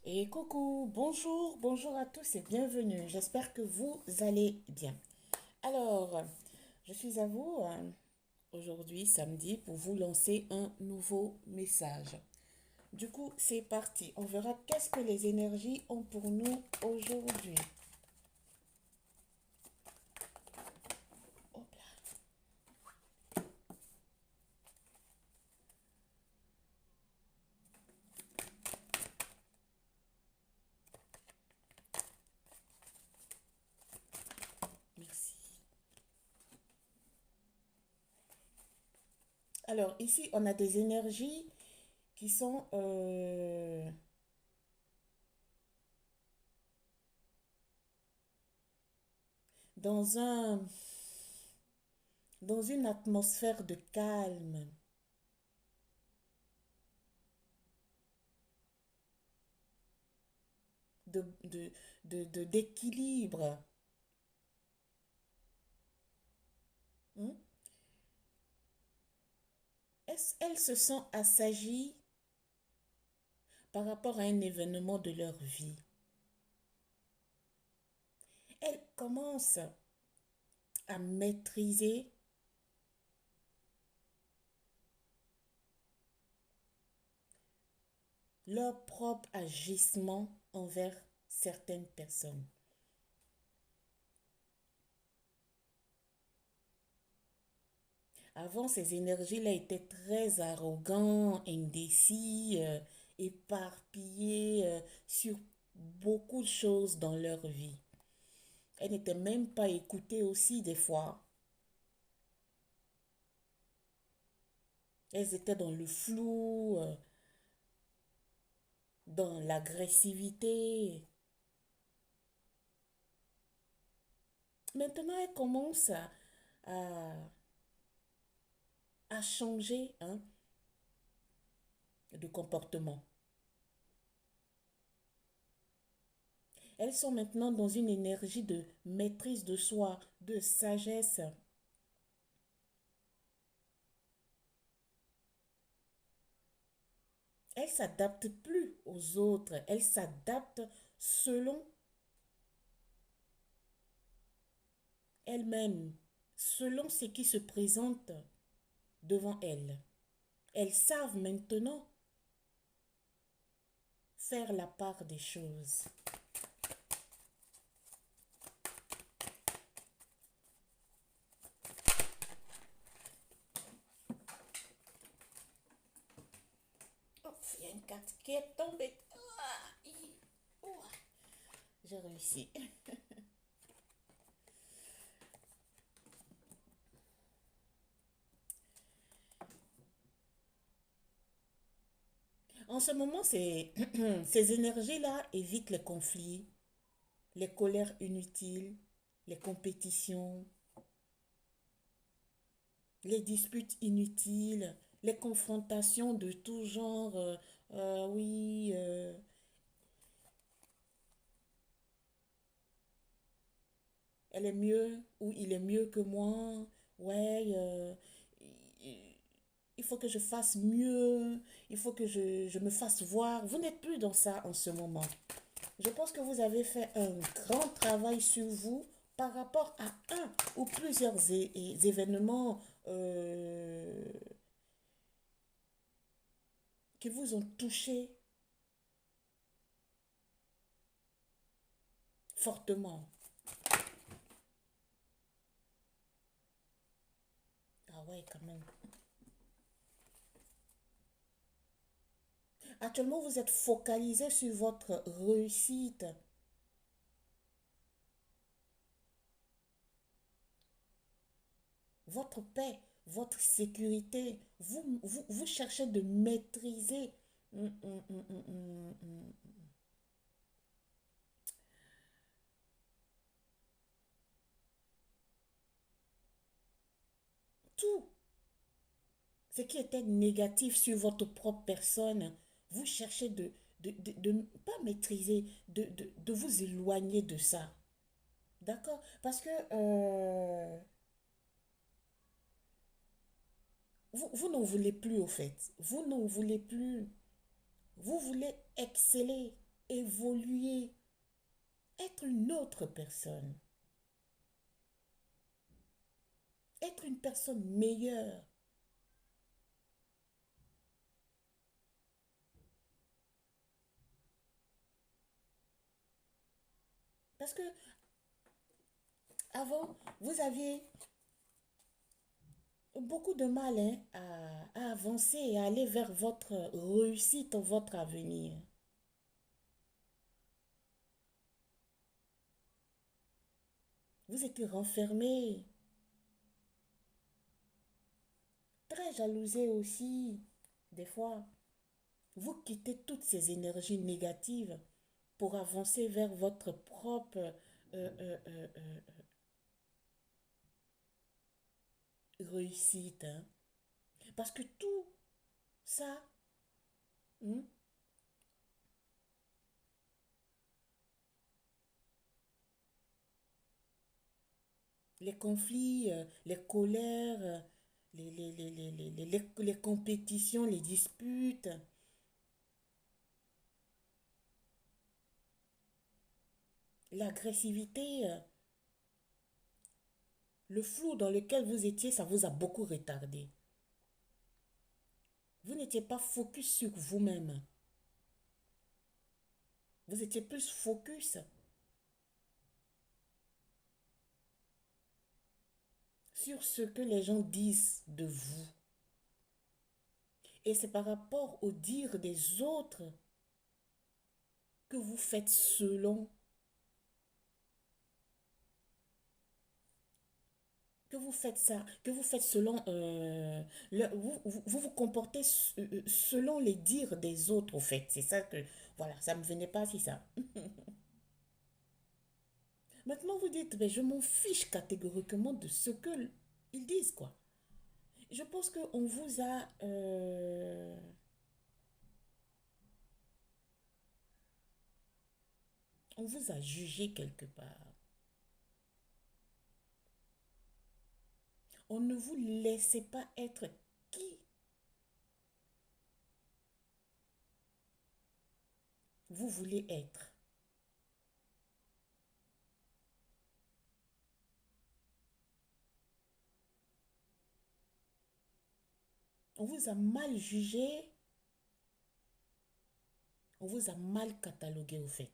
Et coucou, bonjour, bonjour à tous et bienvenue. J'espère que vous allez bien. Alors, je suis à vous aujourd'hui, samedi, pour vous lancer un nouveau message. Du coup, c'est parti. On verra qu'est-ce que les énergies ont pour nous aujourd'hui. Hop là, merci. Alors, ici, on a des énergies qui sont dans dans une atmosphère de calme, de, de, d'équilibre. Hmm. Elles se sont assagies par rapport à un événement de leur vie. Elles commencent à maîtriser leur propre agissement envers certaines personnes. Avant, ces énergies-là étaient très arrogants, indécis, éparpillés sur beaucoup de choses dans leur vie. Elles n'étaient même pas écoutées aussi des fois. Elles étaient dans le flou, dans l'agressivité. Maintenant, elles commencent à, à changer hein, de comportement. Elles sont maintenant dans une énergie de maîtrise de soi, de sagesse. Elles s'adaptent plus aux autres. Elles s'adaptent selon elles-mêmes, selon ce qui se présente devant elles. Elles savent maintenant faire la part des choses. Oh, il y a une carte qui est tombée. J'ai réussi. En ce moment, ces énergies-là évitent les conflits, les colères inutiles, les compétitions, les disputes inutiles, les confrontations de tout genre. Oui, elle est mieux ou il est mieux que moi. Ouais, il faut que je fasse mieux. Il faut que je me fasse voir. Vous n'êtes plus dans ça en ce moment. Je pense que vous avez fait un grand travail sur vous par rapport à un ou plusieurs événements qui vous ont touché fortement. Ah ouais, quand même. Actuellement, vous êtes focalisé sur votre réussite, votre paix, votre sécurité. Vous cherchez de maîtriser hum, hum, hum, hum, hum, tout ce qui était négatif sur votre propre personne. Vous cherchez de ne pas maîtriser, de vous éloigner de ça. D'accord? Parce que vous n'en voulez plus au fait. Vous n'en voulez plus. Vous voulez exceller, évoluer, être une autre personne, être une personne meilleure. Parce que avant, vous aviez beaucoup de mal hein, à avancer et à aller vers votre réussite, votre avenir. Vous étiez renfermé, très jalousé aussi, des fois. Vous quittez toutes ces énergies négatives pour avancer vers votre propre euh, euh, euh, euh, réussite. Hein. Parce que tout ça, hmm, les conflits, les colères, les compétitions, les disputes, l'agressivité, le flou dans lequel vous étiez, ça vous a beaucoup retardé. Vous n'étiez pas focus sur vous-même. Vous étiez plus focus sur ce que les gens disent de vous. Et c'est par rapport au dire des autres que vous faites selon, que vous faites ça, que vous faites selon, vous vous comportez selon les dires des autres, au fait. C'est ça que, voilà, ça ne me venait pas si ça. Maintenant, vous dites, mais je m'en fiche catégoriquement de ce que ils disent, quoi. Je pense on vous a jugé quelque part. On ne vous laissait pas être qui vous voulez être. On vous a mal jugé, on vous a mal catalogué au fait.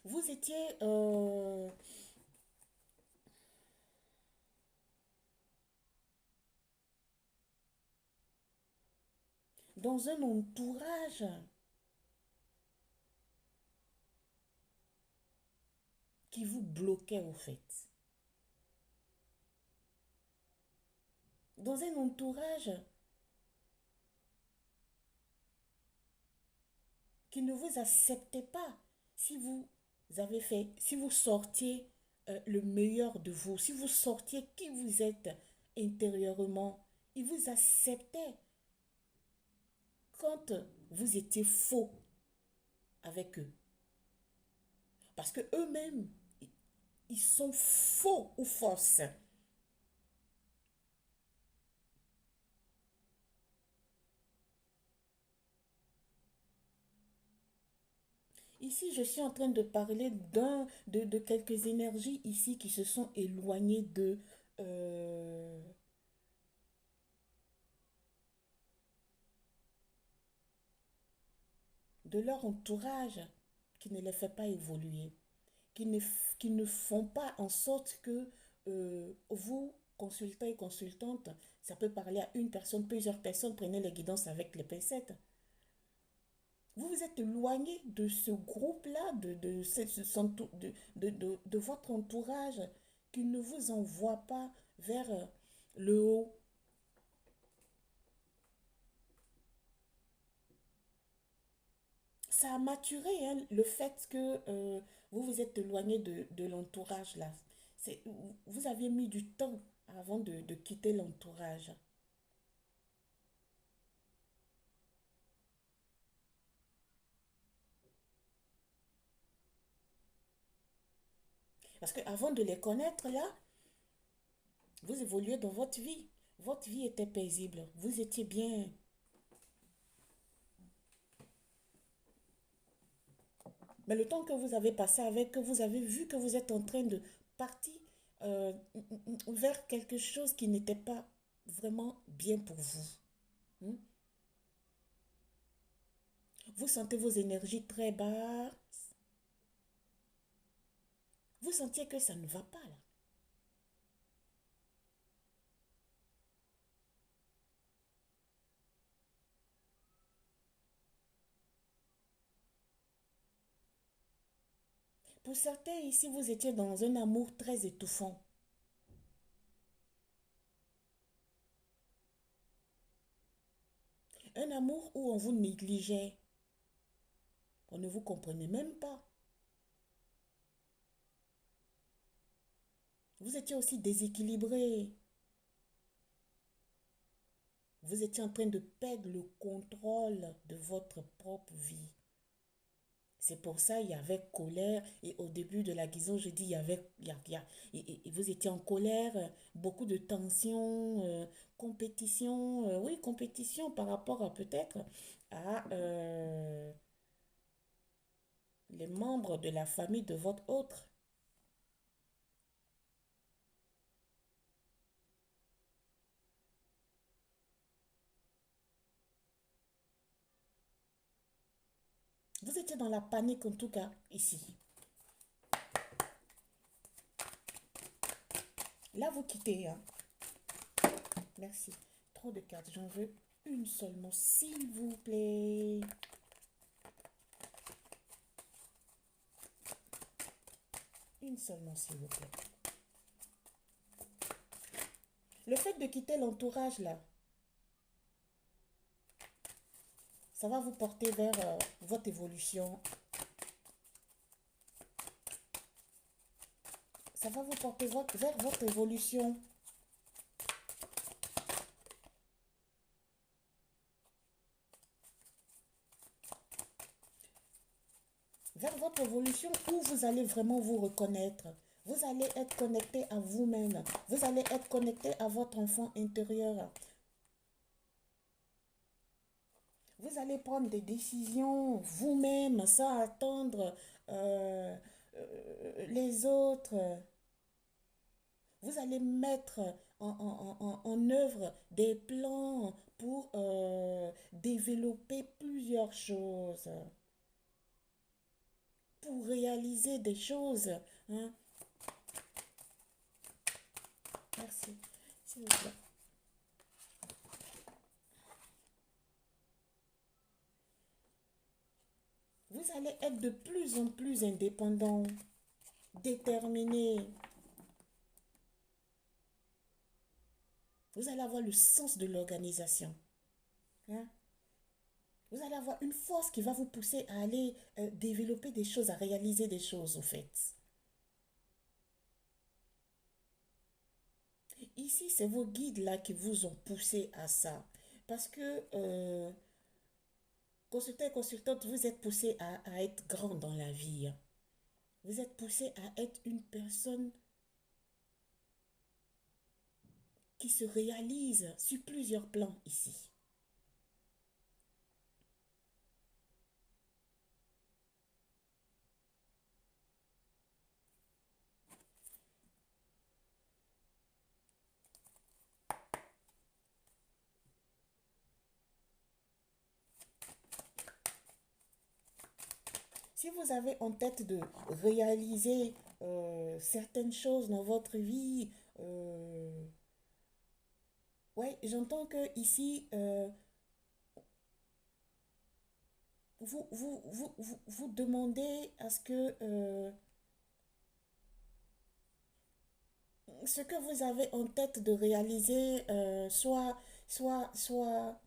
Vous étiez dans un entourage qui vous bloquait au fait. Dans un entourage qui ne vous acceptait pas si vous avez fait, si vous sortiez le meilleur de vous, si vous sortiez qui vous êtes intérieurement, ils vous acceptaient quand vous étiez faux avec eux. Parce que eux-mêmes, ils sont faux ou fausses. Ici, je suis en train de parler de quelques énergies ici qui se sont éloignées euh, de leur entourage, qui ne les fait pas évoluer, qui ne font pas en sorte que vous, consultants et consultantes, ça peut parler à une personne, plusieurs personnes, prenez les guidances avec les pincettes. Vous vous êtes éloigné de ce groupe-là, de votre entourage qui ne vous envoie pas vers le haut. Ça a maturé, hein, le fait que vous vous êtes éloigné de l'entourage là. Vous aviez mis du temps avant de quitter l'entourage. Parce que avant de les connaître, là, vous évoluez dans votre vie. Votre vie était paisible. Vous étiez bien. Mais le temps que vous avez passé avec, que vous avez vu que vous êtes en train de partir euh, vers quelque chose qui n'était pas vraiment bien pour vous. Hmm? Vous sentez vos énergies très basses. Vous sentiez que ça ne va pas là. Pour certains ici, vous étiez dans un amour très étouffant. Un amour où on vous négligeait. On ne vous comprenait même pas. Vous étiez aussi déséquilibré. Vous étiez en train de perdre le contrôle de votre propre vie. C'est pour ça il y avait colère. Et au début de la guison, je dis, il y avait, et vous étiez en colère, beaucoup de tension, compétition, oui, compétition par rapport à peut-être à les membres de la famille de votre autre. Vous étiez dans la panique en tout cas ici. Là, vous quittez, hein. Merci. Trop de cartes. J'en veux une seulement, s'il vous plaît. Une seulement, s'il vous plaît. Le fait de quitter l'entourage, là, ça va vous porter vers votre évolution. Ça va vous porter vers votre évolution. Vers votre évolution où vous allez vraiment vous reconnaître. Vous allez être connecté à vous-même. Vous allez être connecté à votre enfant intérieur. Vous allez prendre des décisions vous-même sans attendre les autres. Vous allez mettre en œuvre des plans pour développer plusieurs choses, pour réaliser des choses. Hein. Merci. S'il vous plaît. Vous allez être de plus en plus indépendant, déterminé. Vous allez avoir le sens de l'organisation. Hein. Vous allez avoir une force qui va vous pousser à aller développer des choses, à réaliser des choses, au fait. Ici, c'est vos guides là qui vous ont poussé à ça. Parce que, consultant et consultante, vous êtes poussé à être grand dans la vie. Vous êtes poussé à être une personne qui se réalise sur plusieurs plans ici. Si vous avez en tête de réaliser certaines choses dans votre vie, ouais, j'entends que ici, vous demandez à ce que ce que vous avez en tête de réaliser soit soit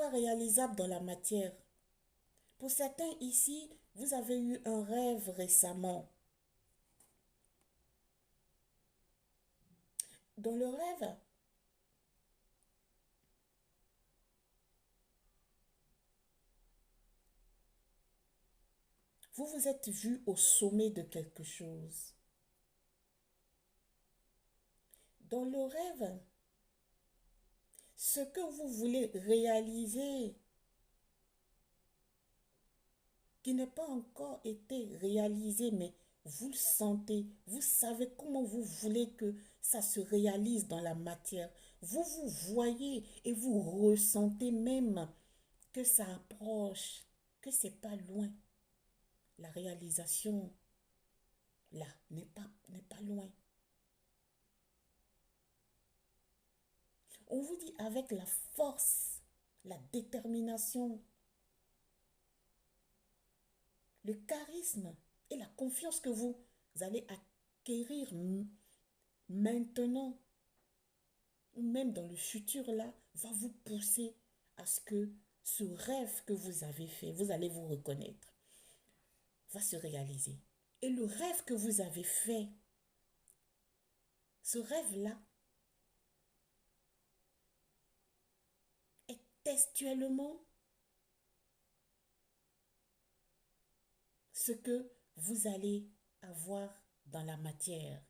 réalisable dans la matière. Pour certains ici, vous avez eu un rêve récemment. Dans le rêve, Vous vous êtes vu au sommet de quelque chose. Dans le rêve, ce que vous voulez réaliser, qui n'est pas encore été réalisé, mais vous le sentez, vous savez comment vous voulez que ça se réalise dans la matière. Vous vous voyez et vous ressentez même que ça approche, que c'est pas loin. La réalisation, là, n'est pas loin. On vous dit avec la force, la détermination, le charisme et la confiance que vous allez acquérir maintenant, ou même dans le futur là, va vous pousser à ce que ce rêve que vous avez fait, vous allez vous reconnaître, va se réaliser. Et le rêve que vous avez fait, ce rêve-là, est textuellement ce que vous allez avoir dans la matière.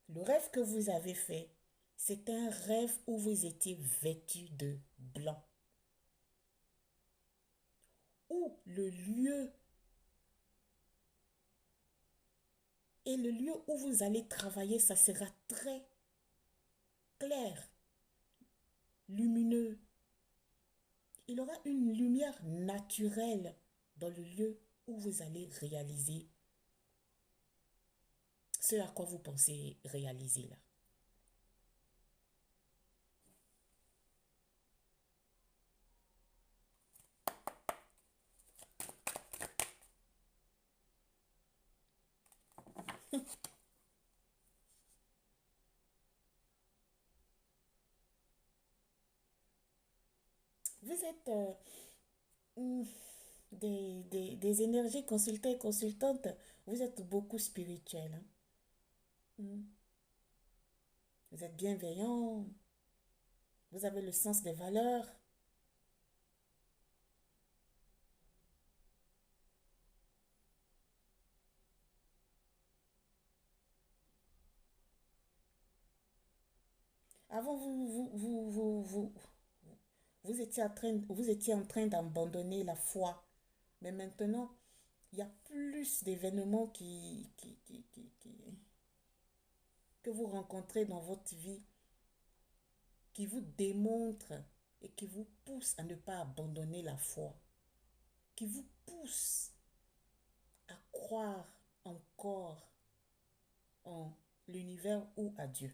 Le rêve que vous avez fait, c'est un rêve où vous étiez vêtu de blanc. Où le lieu et le lieu où vous allez travailler, ça sera très clair, lumineux. Il y aura une lumière naturelle dans le lieu où vous allez réaliser ce à quoi vous pensez réaliser là. Vous êtes mm, des énergies consultants et consultantes, vous êtes beaucoup spirituel. Hein. Mm. Vous êtes bienveillant, vous avez le sens des valeurs. Avant, vous étiez en train d'abandonner la foi. Mais maintenant, il y a plus d'événements que vous rencontrez dans votre vie qui vous démontrent et qui vous poussent à ne pas abandonner la foi, qui vous poussent à croire encore en l'univers ou à Dieu.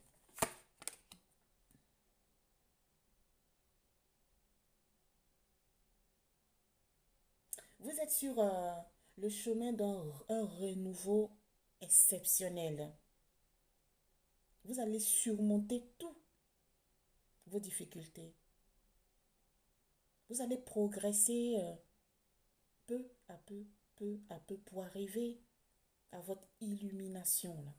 Vous êtes sur le chemin d'un un renouveau exceptionnel. Vous allez surmonter toutes vos difficultés. Vous allez progresser peu à peu, peu à peu pour arriver à votre illumination là.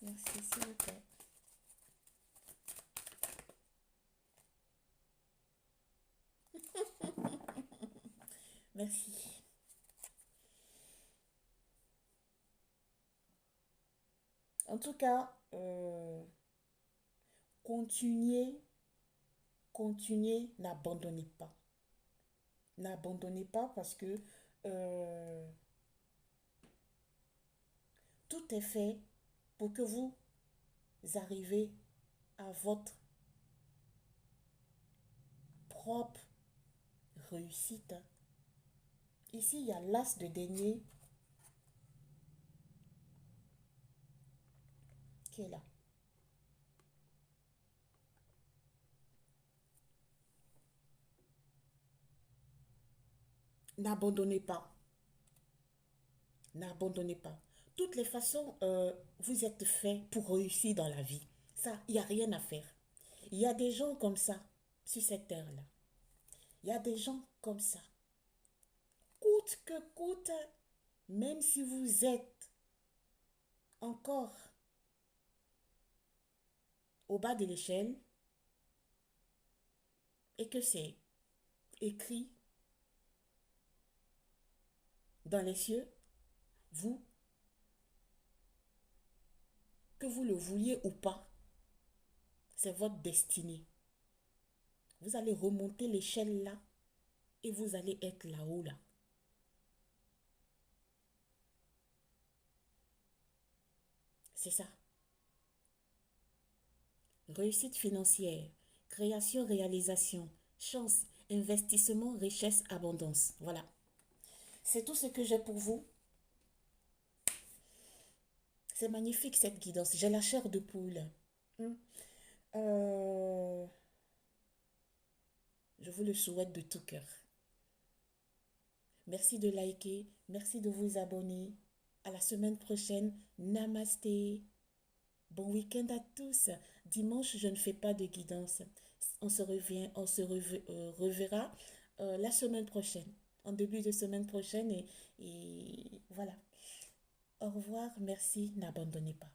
Merci, s'il vous plaît. Merci. En tout cas, continuez, continuez, n'abandonnez pas. N'abandonnez pas parce que euh, tout est fait pour que vous arrivez à votre propre réussite. Ici, il y a l'as de denier qui est là. N'abandonnez pas. N'abandonnez pas. Toutes les façons, vous êtes fait pour réussir dans la vie. Ça, il n'y a rien à faire. Il y a des gens comme ça sur cette terre-là. Il y a des gens comme ça. Coûte que coûte, même si vous êtes encore au bas de l'échelle et que c'est écrit dans les cieux, vous, que vous le vouliez ou pas, c'est votre destinée. Vous allez remonter l'échelle là et vous allez être là-haut là. C'est ça. Réussite financière, création, réalisation, chance, investissement, richesse, abondance. Voilà. C'est tout ce que j'ai pour vous. C'est magnifique cette guidance. J'ai la chair de poule. Hmm. Euh, je vous le souhaite de tout cœur. Merci de liker. Merci de vous abonner. À la semaine prochaine. Namasté. Bon week-end à tous. Dimanche, je ne fais pas de guidance. On se reverra la semaine prochaine, en début de semaine prochaine. Et voilà. Au revoir, merci, n'abandonnez pas.